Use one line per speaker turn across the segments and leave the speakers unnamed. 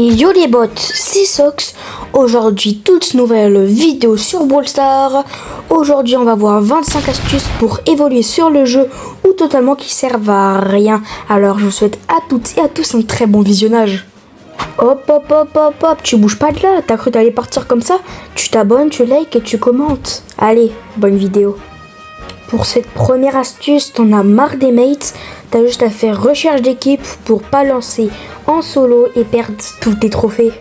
Yo les bots, c'est Sox. Aujourd'hui, toute nouvelle vidéo sur Brawl Stars. Aujourd'hui, on va voir 25 astuces pour évoluer sur le jeu ou totalement qui servent à rien. Alors, je vous souhaite à toutes et à tous un très bon visionnage. Hop, hop, hop, hop, hop, tu bouges pas de là. T'as cru t'allais partir comme ça? Tu t'abonnes, tu likes et tu commentes. Allez, bonne vidéo. Pour cette première astuce, t'en as marre des mates, t'as juste à faire recherche d'équipe pour pas lancer en solo et perdre tous tes trophées.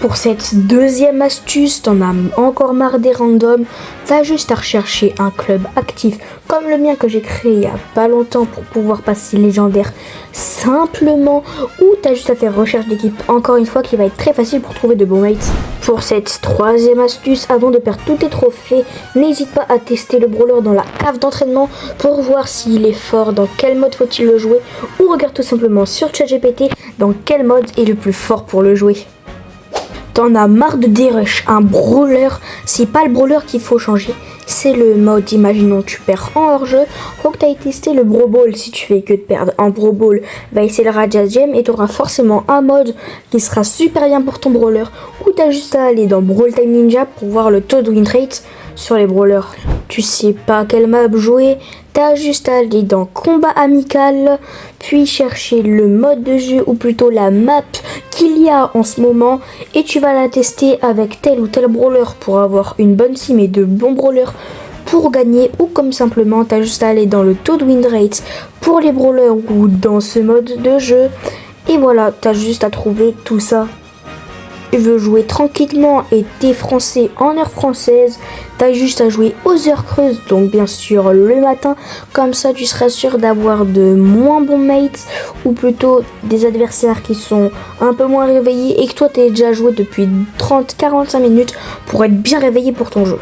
Pour cette deuxième astuce, t'en as encore marre des randoms, t'as juste à rechercher un club actif comme le mien que j'ai créé il y a pas longtemps pour pouvoir passer légendaire simplement, ou t'as juste à faire recherche d'équipe encore une fois qui va être très facile pour trouver de bons mates. Pour cette troisième astuce, avant de perdre tous tes trophées, n'hésite pas à tester le brawler dans la cave d'entraînement pour voir s'il est fort, dans quel mode faut-il le jouer, ou regarde tout simplement sur ChatGPT dans quel mode est le plus fort pour le jouer. T'en as marre de dérush un brawler, c'est pas le brawler qu'il faut changer, c'est le mode. Imaginons tu perds en hors-jeu, faut que tu ailles tester le Brawl Ball. Si tu fais que de perdre en Brawl Ball, va essayer le Raja Gem et tu auras forcément un mode qui sera super bien pour ton brawler, ou t'as juste à aller dans Brawl Time Ninja pour voir le taux de win rate sur les brawlers. Tu sais pas quelle map jouer, t'as juste à aller dans combat amical, puis chercher le mode de jeu ou plutôt la map qu'il y a en ce moment, et tu vas la tester avec tel ou tel brawler pour avoir une bonne team et de bons brawlers pour gagner, ou comme simplement t'as juste à aller dans le taux de win rate pour les brawlers ou dans ce mode de jeu, et voilà, t'as juste à trouver tout ça. Tu veux jouer tranquillement et t'es français en heure française, t'as juste à jouer aux heures creuses, donc bien sûr le matin, comme ça tu seras sûr d'avoir de moins bons mates, ou plutôt des adversaires qui sont un peu moins réveillés et que toi t'es déjà joué depuis 30-45 minutes pour être bien réveillé pour ton jeu.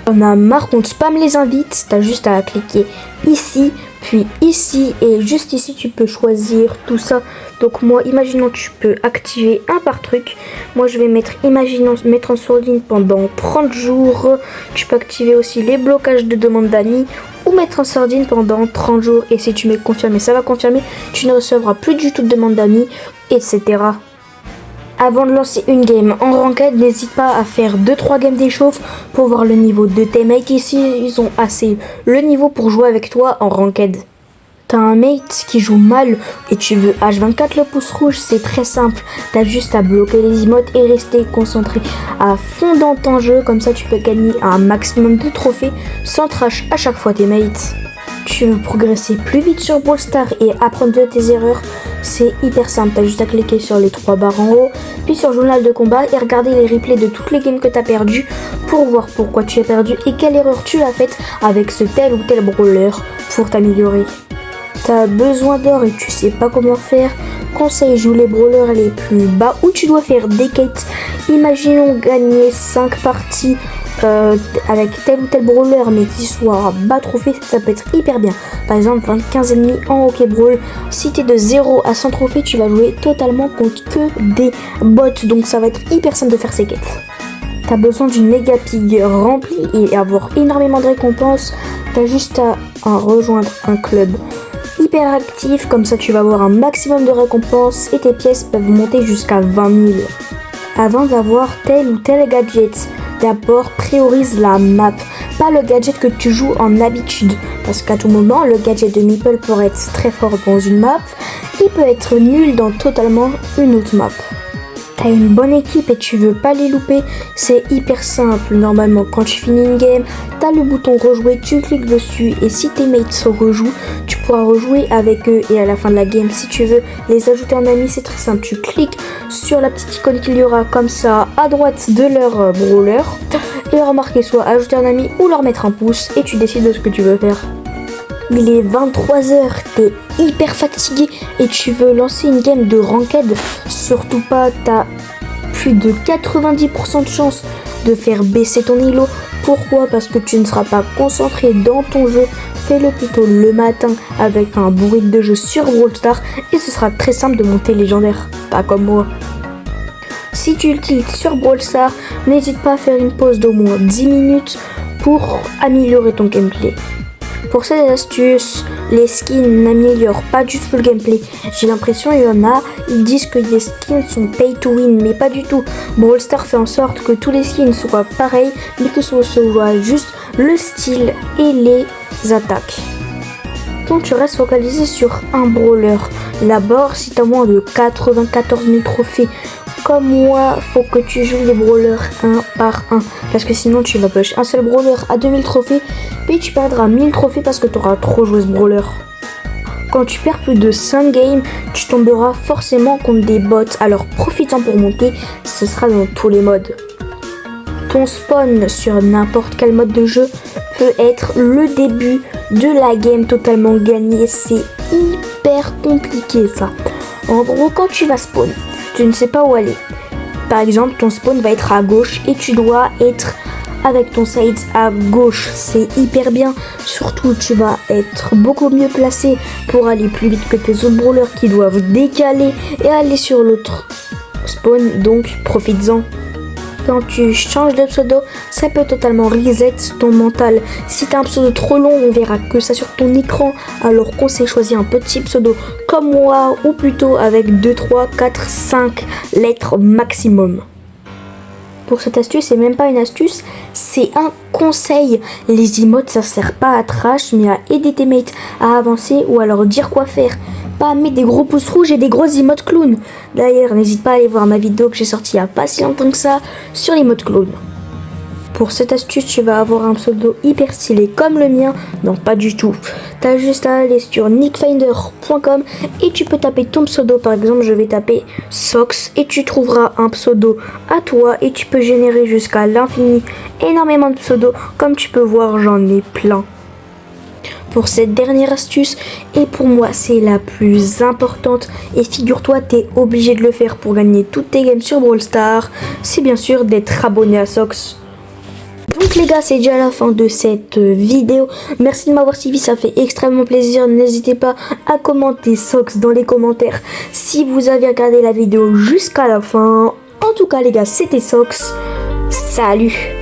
On a marre qu'on te spamme les invites, t'as juste à cliquer ici, puis ici, et juste ici tu peux choisir tout ça. Donc moi, imaginons tu peux activer un par truc. Moi je vais mettre, imaginons mettre en sourdine pendant 30 jours. Tu peux activer aussi les blocages de demande d'amis, ou mettre en sourdine pendant 30 jours. Et si tu mets confirmer, ça va confirmer, tu ne recevras plus du tout de demande d'amis, etc. Avant de lancer une game en ranked, n'hésite pas à faire 2-3 games d'échauffe pour voir le niveau de tes mates ici. Ils ont assez le niveau pour jouer avec toi en ranked. T'as un mate qui joue mal et tu veux H24 le pouce rouge, c'est très simple. T'as juste à bloquer les emotes et rester concentré à fond dans ton jeu. Comme ça tu peux gagner un maximum de trophées sans trash à chaque fois tes mates. Tu veux progresser plus vite sur Brawl Stars et apprendre de tes erreurs, c'est hyper simple. T'as juste à cliquer sur les 3 barres en haut, puis sur journal de combat et regarder les replays de toutes les games que t'as perdues pour voir pourquoi tu as perdu et quelle erreur tu as faite avec ce tel ou tel brawler pour t'améliorer. T'as besoin d'or et tu sais pas comment faire, conseil, joue les brawlers les plus bas où tu dois faire des quêtes. Imaginons gagner 5 parties avec tel ou tel brawler mais qui soit bas trophée, ça peut être hyper bien. Par exemple 25 ennemis en hockey brawl, si t'es de 0 à 100 trophées, tu vas jouer totalement contre que des bots, donc ça va être hyper simple de faire ces quêtes. T'as besoin d'une méga pig remplie et avoir énormément de récompenses, t'as juste à rejoindre un club hyper actif, comme ça tu vas avoir un maximum de récompenses et tes pièces peuvent monter jusqu'à 20 000. Avant d'avoir tel ou tel gadget, d'abord priorise la map, pas le gadget que tu joues en habitude, parce qu'à tout moment le gadget de Meeple pourrait être très fort dans une map, il peut être nul dans totalement une autre map. T'as une bonne équipe et tu veux pas les louper, c'est hyper simple. Normalement quand tu finis une game, t'as le bouton rejouer, tu cliques dessus et si tes mates se rejouent, tu pourras rejouer avec eux. Et à la fin de la game, si tu veux les ajouter en amis, c'est très simple, tu cliques sur la petite icône qu'il y aura comme ça à droite de leur brawler et leur marquer soit ajouter un ami ou leur mettre un pouce, et tu décides de ce que tu veux faire. Il est 23h, t'es hyper fatigué et tu veux lancer une game de ranked, surtout pas, t'as plus de 90% de chance de faire baisser ton elo. Pourquoi? Parce que tu ne seras pas concentré dans ton jeu. Fais-le plutôt le matin avec un bon rythme de jeu sur Brawl Stars et ce sera très simple de monter légendaire, pas comme moi. Si tu cliques sur Brawl Stars, n'hésite pas à faire une pause d'au moins 10 minutes pour améliorer ton gameplay. Pour cette astuce, les skins n'améliorent pas du tout le gameplay. J'ai l'impression il y en a, ils disent que les skins sont pay to win, mais pas du tout. Brawl Stars fait en sorte que tous les skins soient pareils, mais que ce soit juste le style et les attaques. Donc tu restes focalisé sur un brawler. D'abord, si tu as moins de 94 000 trophées, comme moi, faut que tu joues les brawlers un par un. Parce que sinon tu vas push un seul brawler à 2000 trophées, puis tu perdras 1000 trophées parce que tu auras trop joué ce brawler. Quand tu perds plus de 5 games, tu tomberas forcément contre des bots. Alors profites-en pour monter, ce sera dans tous les modes. Ton spawn sur n'importe quel mode de jeu peut être le début de la game totalement gagnée. C'est hyper compliqué ça. En gros, quand tu vas spawn, tu ne sais pas où aller. Par exemple, ton spawn va être à gauche et tu dois être avec ton side à gauche. C'est hyper bien. Surtout, tu vas être beaucoup mieux placé pour aller plus vite que tes autres brawlers qui doivent décaler et aller sur l'autre spawn. Donc, profites-en. Quand tu changes de pseudo, ça peut totalement reset ton mental. Si tu as un pseudo trop long, on verra que ça sur ton écran. Alors conseille choisir un petit pseudo comme moi ou plutôt avec 2, 3, 4, 5 lettres maximum. Pour cette astuce, c'est même pas une astuce, c'est un conseil. Les emotes, ça sert pas à trash, mais à aider tes mates à avancer ou à leur dire quoi faire. Pas à mettre des gros pouces rouges et des grosses emotes clown. D'ailleurs, n'hésite pas à aller voir ma vidéo que j'ai sortie il y a pas si longtemps que ça sur les emotes clown. Pour cette astuce, tu vas avoir un pseudo hyper stylé comme le mien. Non, pas du tout. T'as juste à aller sur nickfinder.com et tu peux taper ton pseudo. Par exemple, je vais taper Sox et tu trouveras un pseudo à toi et tu peux générer jusqu'à l'infini énormément de pseudos. Comme tu peux voir, j'en ai plein. Pour cette dernière astuce, et pour moi c'est la plus importante, et figure-toi t'es obligé de le faire pour gagner toutes tes games sur Brawl Stars, c'est bien sûr d'être abonné à Sox. Donc les gars, c'est déjà la fin de cette vidéo. Merci de m'avoir suivi, ça fait extrêmement plaisir. N'hésitez pas à commenter Sox dans les commentaires si vous avez regardé la vidéo jusqu'à la fin. En tout cas les gars, c'était Sox. Salut!